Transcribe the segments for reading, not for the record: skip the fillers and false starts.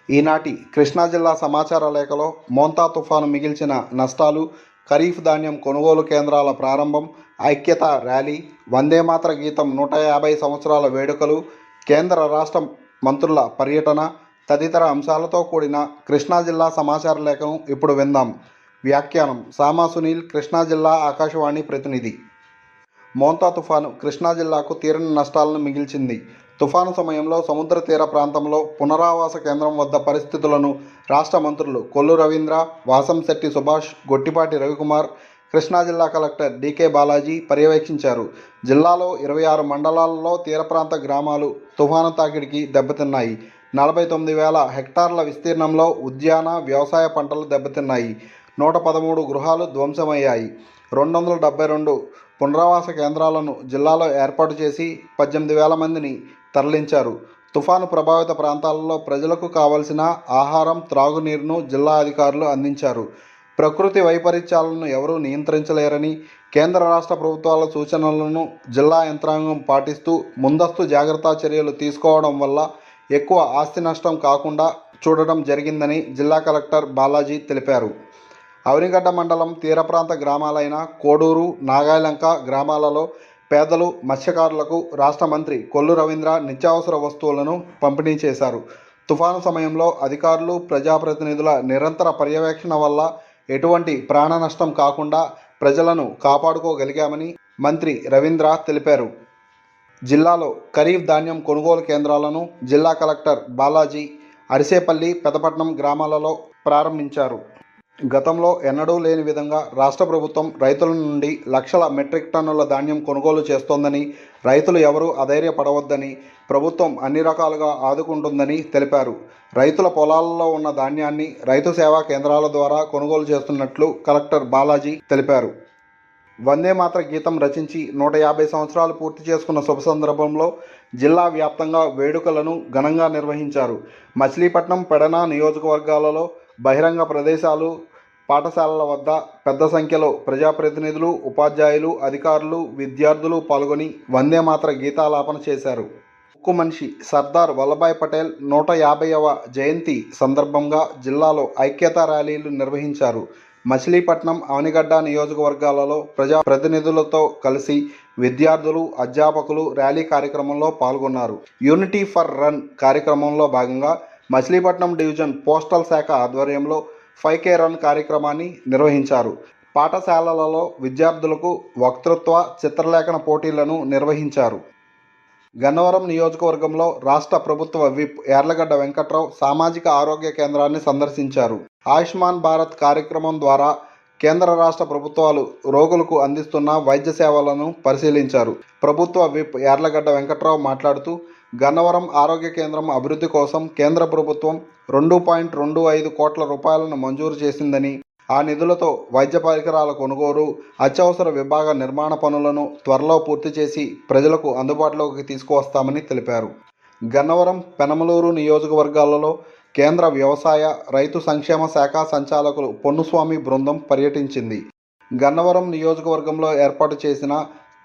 ఈనాటి కృష్ణా జిల్లా సమాచార లేఖలో మోంతా తుఫాను మిగిల్చిన నష్టాలు, ఖరీఫ్ ధాన్యం కొనుగోలు కేంద్రాల ప్రారంభం, ఐక్యత ర్యాలీ, వందేమాతర గీతం 150 సంవత్సరాల వేడుకలు, కేంద్ర రాష్ట్ర మంత్రుల పర్యటన తదితర అంశాలతో కూడిన కృష్ణా జిల్లా సమాచార లేఖను ఇప్పుడు విందాం. వ్యాఖ్యానం సామా సునీల్, కృష్ణా జిల్లా ఆకాశవాణి ప్రతినిధి. మోంతా తుఫాను కృష్ణా జిల్లాకు తీరని నష్టాలను మిగిల్చింది. తుఫాను సమయంలో సముద్ర తీర ప్రాంతంలో పునరావాస కేంద్రం వద్ద పరిస్థితులను రాష్ట్ర మంత్రులు కొల్లు రవీంద్ర, వాసంశెట్టి సుభాష్, గొట్టిపాటి రవికుమార్, కృష్ణా జిల్లా కలెక్టర్ డీకే బాలాజీ పర్యవేక్షించారు. జిల్లాలో 26 మండలాలలో తీర ప్రాంత గ్రామాలు తుఫాను తాకిడికి దెబ్బతిన్నాయి. 49,000 హెక్టార్ల విస్తీర్ణంలో ఉద్యాన, వ్యవసాయ పంటలు దెబ్బతిన్నాయి. 113 గృహాలు ధ్వంసమయ్యాయి. 272 పునరావాస కేంద్రాలను జిల్లాలో ఏర్పాటు చేసి 18,000 మందిని తరలించారు. తుఫాను ప్రభావిత ప్రాంతాలలో ప్రజలకు కావలసిన ఆహారం, త్రాగునీరును జిల్లా అధికారులు అందించారు. ప్రకృతి వైపరీత్యాలను ఎవరూ నియంత్రించలేరని, కేంద్ర రాష్ట్ర ప్రభుత్వాల సూచనలను జిల్లా యంత్రాంగం పాటిస్తూ ముందస్తు జాగ్రత్త చర్యలు తీసుకోవడం వల్ల ఎక్కువ ఆస్తి నష్టం కాకుండా చూడడం జరిగిందని జిల్లా కలెక్టర్ బాలాజీ తెలిపారు. అవనిగడ్డ మండలం తీర ప్రాంత గ్రామాలైన కోడూరు, నాగాయలంక గ్రామాలలో పేదలు, మత్స్యకారులకు రాష్ట్ర మంత్రి కొల్లు రవీంద్ర నిత్యావసర వస్తువులను పంపిణీ చేశారు. తుఫాను సమయంలో అధికారులు, ప్రజాప్రతినిధుల నిరంతర పర్యవేక్షణ వల్ల ఎటువంటి ప్రాణ నష్టం కాకుండా ప్రజలను కాపాడుకోగలిగామని మంత్రి రవీంద్ర తెలిపారు. జిల్లాలో ఖరీఫ్ ధాన్యం కొనుగోలు కేంద్రాలను జిల్లా కలెక్టర్ బాలాజీ అరిసేపల్లి, పెదపట్నం గ్రామాలలో ప్రారంభించారు. గతంలో ఎన్నడూ లేని విధంగా రాష్ట్ర ప్రభుత్వం రైతుల నుండి లక్షల మెట్రిక్ టన్నుల ధాన్యం కొనుగోలు చేస్తోందని, రైతులు ఎవరూ అధైర్యపడవద్దని, ప్రభుత్వం అన్ని రకాలుగా ఆదుకుంటుందని తెలిపారు. రైతుల పొలాలలో ఉన్న ధాన్యాన్ని రైతు సేవా కేంద్రాల ద్వారా కొనుగోలు చేస్తున్నట్లు కలెక్టర్ బాలాజీ తెలిపారు. వందేమాతర గీతం రచించి 150 సంవత్సరాలు పూర్తి చేసుకున్న శుభ సందర్భంలో జిల్లా వ్యాప్తంగా వేడుకలను ఘనంగా నిర్వహించారు. మచిలీపట్నం, పెడన నియోజకవర్గాలలో బహిరంగ ప్రదేశాలు, పాఠశాలల వద్ద పెద్ద సంఖ్యలో ప్రజాప్రతినిధులు, ఉపాధ్యాయులు, అధికారులు, విద్యార్థులు పాల్గొని వందేమాతర గీతాలాపన చేశారు. ఉక్కు మనిషి సర్దార్ వల్లభాయ్ పటేల్ 150వ జయంతి సందర్భంగా జిల్లాలో ఐక్యతా ర్యాలీలు నిర్వహించారు. మచిలీపట్నం, అవనిగడ్డ నియోజకవర్గాలలో ప్రజాప్రతినిధులతో కలిసి విద్యార్థులు, అధ్యాపకులు ర్యాలీ కార్యక్రమంలో పాల్గొన్నారు. యూనిటీ ఫర్ రన్ కార్యక్రమంలో భాగంగా మచిలీపట్నం డివిజన్ పోస్టల్ శాఖ ఆధ్వర్యంలో 5K రన్ కార్యక్రమాన్ని నిర్వహించారు. పాఠశాలలలో విద్యార్థులకు వక్తృత్వ, చిత్రలేఖన పోటీలను నిర్వహించారు. గన్నవరం నియోజకవర్గంలో రాష్ట్ర ప్రభుత్వ విప్ యార్లగడ్డ వెంకట్రావు సామాజిక ఆరోగ్య కేంద్రాన్ని సందర్శించారు. ఆయుష్మాన్ భారత్ కార్యక్రమం ద్వారా కేంద్ర రాష్ట్ర ప్రభుత్వాలు రోగులకు అందిస్తున్న వైద్య సేవలను పరిశీలించారు. ప్రభుత్వ విప్ యార్లగడ్డ వెంకట్రావు మాట్లాడుతూ, గన్నవరం ఆరోగ్య కేంద్రం అభివృద్ధి కోసం కేంద్ర ప్రభుత్వం 2.25 కోట్ల రూపాయలను మంజూరు చేసిందని, ఆ నిధులతో వైద్య పరికరాల కొనుగోలు, అత్యవసర విభాగ నిర్మాణ పనులను త్వరలో పూర్తి చేసి ప్రజలకు అందుబాటులోకి తీసుకువస్తామని తెలిపారు. గన్నవరం, పెనమలూరు నియోజకవర్గాలలో కేంద్ర వ్యవసాయ, రైతు సంక్షేమ శాఖ సంచాలకులు పొన్నుస్వామి బృందం పర్యటించింది. గన్నవరం నియోజకవర్గంలో ఏర్పాటు చేసిన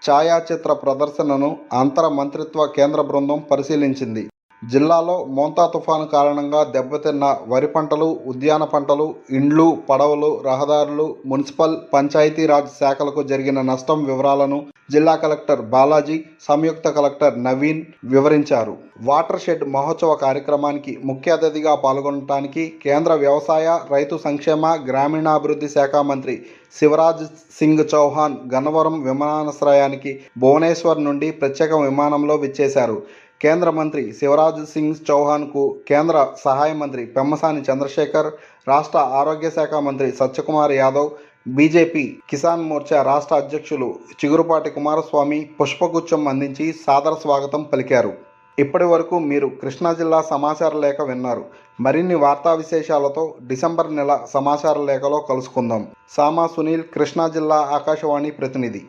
ఛాయాచిత్ర ప్రదర్శనను అంతర మంత్రిత్వ కేంద్ర బృందం పరిశీలించింది. జిల్లాలో మోంతా తుఫాను కారణంగా దెబ్బతిన్న వరి పంటలు, ఉద్యాన పంటలు, ఇండ్లు, పడవలు, రహదారులు, మున్సిపల్, పంచాయతీరాజ్ శాఖలకు జరిగిన నష్టం వివరాలను జిల్లా కలెక్టర్ బాలాజీ, సంయుక్త కలెక్టర్ నవీన్ వివరించారు. వాటర్ షెడ్ మహోత్సవ కార్యక్రమానికి ముఖ్య అతిథిగా పాల్గొనడానికి కేంద్ర వ్యవసాయ, రైతు సంక్షేమ, గ్రామీణాభివృద్ధి శాఖ మంత్రి శివరాజ్ సింగ్ చౌహాన్ గన్నవరం విమానాశ్రయానికి భువనేశ్వర్ నుండి ప్రత్యేక విమానంలో విచ్చేశారు. కేంద్ర మంత్రి శివరాజ్ సింగ్ చౌహాన్కు కేంద్ర సహాయ మంత్రి పెమ్మసాని చంద్రశేఖర్, రాష్ట్ర ఆరోగ్య శాఖ మంత్రి సత్యకుమార్ యాదవ్, బీజేపీ కిసాన్ మోర్చా రాష్ట్ర అధ్యక్షులు చిగురుపాటి కుమారస్వామి పుష్పగుచ్చం అందించి సాదర స్వాగతం పలికారు. ఇప్పటి వరకు మీరు కృష్ణా జిల్లా సమాచార లేఖ విన్నారు. మరిన్ని వార్తా విశేషాలతో డిసెంబర్ నెల సమాచార లేఖలో కలుసుకుందాం. సామా సునీల్, కృష్ణా జిల్లా ఆకాశవాణి ప్రతినిధి.